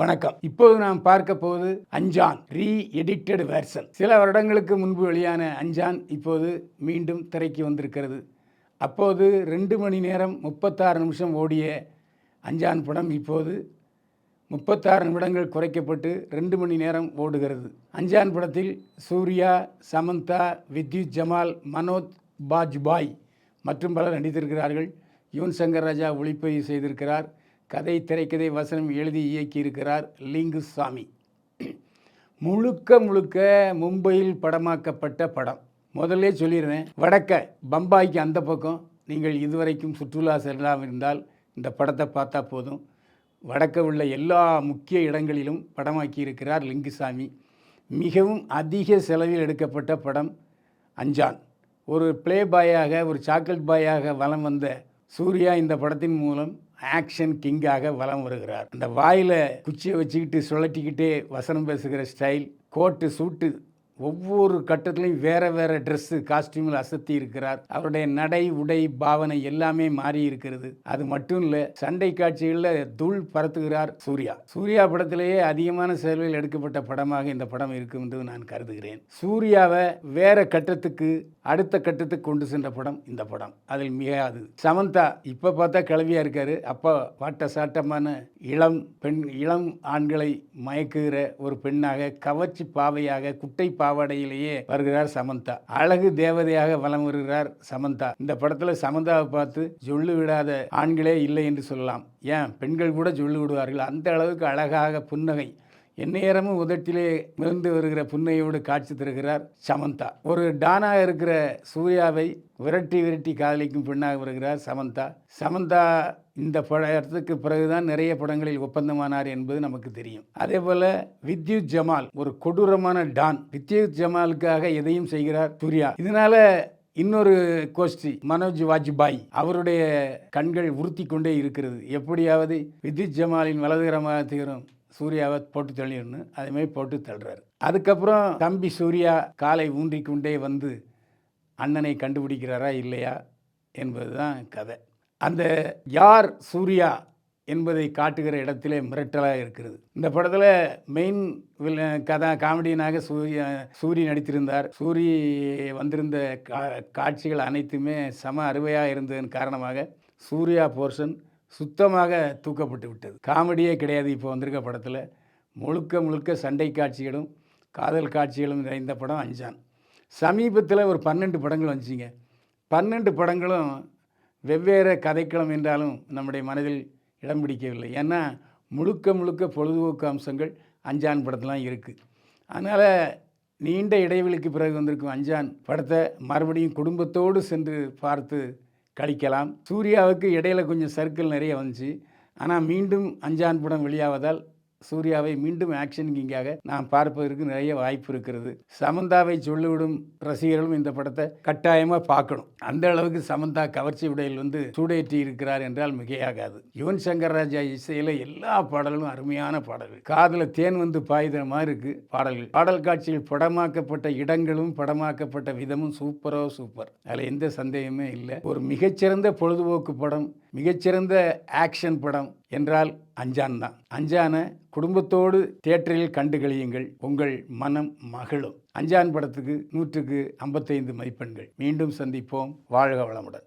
வணக்கம். இப்போது நாம் பார்க்க போவது அஞ்சான் ரீ எடிட்டட் வெர்ஷன். சில வருடங்களுக்கு முன்பு வெளியான அஞ்சான் இப்போது மீண்டும் திரைக்கு வந்திருக்கிறது. அப்போது 2 மணி நேரம் 36 நிமிஷம் ஓடிய அஞ்சான் படம் இப்போது 36 நிமிடங்கள் குறைக்கப்பட்டு 2 மணி நேரம் ஓடுகிறது. அஞ்சான் படத்தில் சூர்யா, சமந்தா, வித்யுத் ஜமால், மனோஜ் பாஜ்பாய் மற்றும் பலர் நடித்திருக்கிறார்கள். யுவன் சங்கர் ராஜா ஒளிப்பதிவு செய்திருக்கிறார். கதை, திரைக்கதை, வசனம் எழுதி இயக்கியிருக்கிறார் லிங்குசாமி. முழுக்க மும்பையில் படமாக்கப்பட்ட படம். முதல்ல சொல்லிடுறேன், வடக்க பம்பாய்க்கு அந்த பக்கம் நீங்கள் இதுவரைக்கும் சுற்றுலா செல்லாமல் இருந்தால் இந்த படத்தை பார்த்தா போதும். வடக்க உள்ள எல்லா முக்கிய இடங்களிலும் படமாக்கி இருக்கிறார் லிங்குசாமி. மிகவும் அதிக செலவில் எடுக்கப்பட்ட படம் அஞ்சான். ஒரு பிளே பாயாக, ஒரு சாக்லேட் பாயாக வலம் வந்த சூர்யா இந்த படத்தின் மூலம் ஆக்ஷன் கிங்காக வலம் வருகிறார். அந்த வாயில் குச்சியை வச்சுக்கிட்டு சுழட்டிக்கிட்டே வசனம் பேசுகிற ஸ்டைல், கோட்டு, சூட்டு, ஒவ்வொரு கட்டத்திலையும் வேறு ட்ரெஸ்ஸு, காஸ்டியூமில் அசத்தி இருக்கிறார். அவருடைய நடை, உடை, பாவனை எல்லாமே மாறி இருக்கிறது. அது மட்டும் இல்லை, சண்டை காட்சிகளில் தூள் பறத்துகிறார் சூர்யா. சூர்யா படத்திலேயே அதிகமான செலவில் எடுக்கப்பட்ட படமாக இந்த படம் இருக்கும் என்று நான் கருதுகிறேன். சூர்யாவை வேற கட்டத்துக்கு, அடுத்த கட்டத்துக்கு கொண்டு சென்ற படம் இந்த படம். அதில் மிகாது. சமந்தா இப்போ பார்த்தா கிளவியாக இருக்காரு. அப்போ வாட்ட சாட்டமான இளம் ஆண்களை மயக்குகிற ஒரு பெண்ணாக, கவர்ச்சி பாவையாக, குட்டை பாவாடையிலேயே வருகிறார் சமந்தா. அழகு தேவதையாக வலம் வருகிறார் சமந்தா. இந்த படத்தில் சமந்தாவை பார்த்து சொல்லு விடாத ஆண்களே இல்லை என்று சொல்லலாம். ஏன், பெண்கள் கூட சொல்லு விடுவார்கள். அந்த அளவுக்கு அழகாக புன்னகை, எந்நேரமும் உதட்டிலே மிதந்து வருகிற புன்னையோடு காட்சி தருகிறார் சமந்தா. ஒரு டானாக இருக்கிற சூர்யாவை விரட்டி காதலிக்கும் பெண்ணாக வருகிறார் சமந்தா. சமந்தா இந்த படத்துக்கு பிறகுதான் நிறைய படங்களில் ஒப்பந்தமானார் என்பது நமக்கு தெரியும். அதே போல வித்யுத் ஜமால் ஒரு கொடூரமான டான். வித்யுத் ஜமாலுக்காக எதையும் செய்கிறார் சூர்யா. இதனால இன்னொரு கோஷ்டி மனோஜ் வாஜ்பாய், அவருடைய கண்கள் உறுத்தி கொண்டே இருக்கிறது. எப்படியாவது வித்யுத் ஜமாலின் வலதுகரமாக தீரும் சூர்யாவை போட்டு தள்ளிடணும். அதேமாதிரி போட்டு தள்ளுறாரு. அதுக்கப்புறம் தம்பி சூர்யா காலை ஊன்றிக்கொண்டே வந்து அண்ணனை கண்டுபிடிக்கிறாரா இல்லையா என்பது தான் கதை. அந்த யார் சூர்யா என்பதை காட்டுகிற இடத்திலே மிரட்டலாக இருக்கிறது. இந்த படத்தில் மெயின் காமெடியனாக சூரி நடித்திருந்தார். சூரி வந்திருந்த காட்சிகள் அனைத்துமே சம அருமையாக இருந்ததன் காரணமாக சூர்யா போர்ஷன் சுத்தமாக தூக்கப்பட்டு விட்டது. காமெடியே கிடையாது. இப்போ வந்திருக்க படத்தில் முழுக்க சண்டை காட்சிகளும் காதல் காட்சிகளும் நிறைந்த படம் அஞ்சான். சமீபத்தில் ஒரு 12 படங்கள் வந்துச்சிங்க. 12 படங்களும் வெவ்வேறு கதைக்களம் என்றாலும் நம்முடைய மனதில் இடம் பிடிக்கவில்லை. ஏன்னா முழுக்க பொழுதுபோக்கு அம்சங்கள் அஞ்சான் படத்துலாம் இருக்குது. அதனால் நீண்ட இடைவெளிக்கு பிறகு வந்திருக்கும் அஞ்சான் படத்தை மறுபடியும் குடும்பத்தோடு சென்று பார்த்து கழிக்கலாம். சூர்யாவுக்கு இடையில கொஞ்சம் சர்க்கிள் நிறைய வந்துச்சு. ஆனால் மீண்டும் அஞ்சான் படம் வெளியாவதால் சூர்யாவை மீண்டும் ஆக்ஷன் கிங்காக நாம் பார்ப்பதற்கு நிறைய வாய்ப்பு இருக்கிறது. சமந்தாவை சொல்லிவிடும் ரசிகர்களும் இந்த படத்தை கட்டாயமாக பார்க்கணும். அந்த அளவுக்கு சமந்தா கவர்ச்சி உடையில் சூடேற்றி இருக்கிறார் என்றால் மிகையாகாது. யுவன் சங்கர் ராஜா இசையில் எல்லா பாடல்களும் அருமையான பாடல்கள். காதில் தேன் பாய்கிற மாதிரி இருக்கு பாடல்கள். பாடல் காட்சியில் படமாக்கப்பட்ட இடங்களும் படமாக்கப்பட்ட விதமும் சூப்பர். அதில் எந்த சந்தேகமே இல்லை. ஒரு மிகச்சிறந்த பொழுதுபோக்கு படம், மிகச்சிறந்த ஆக்ஷன் படம் என்றால் அஞ்சான் தான். அஞ்சானை குடும்பத்தோடு தியேட்டரில் கண்டு கழியுங்கள். உங்கள் மனம் மகிழும். அஞ்சான் படத்துக்கு 100க்கு 55 மதிப்பெண்கள். மீண்டும் சந்திப்போம். வாழ்க வளமுடன்.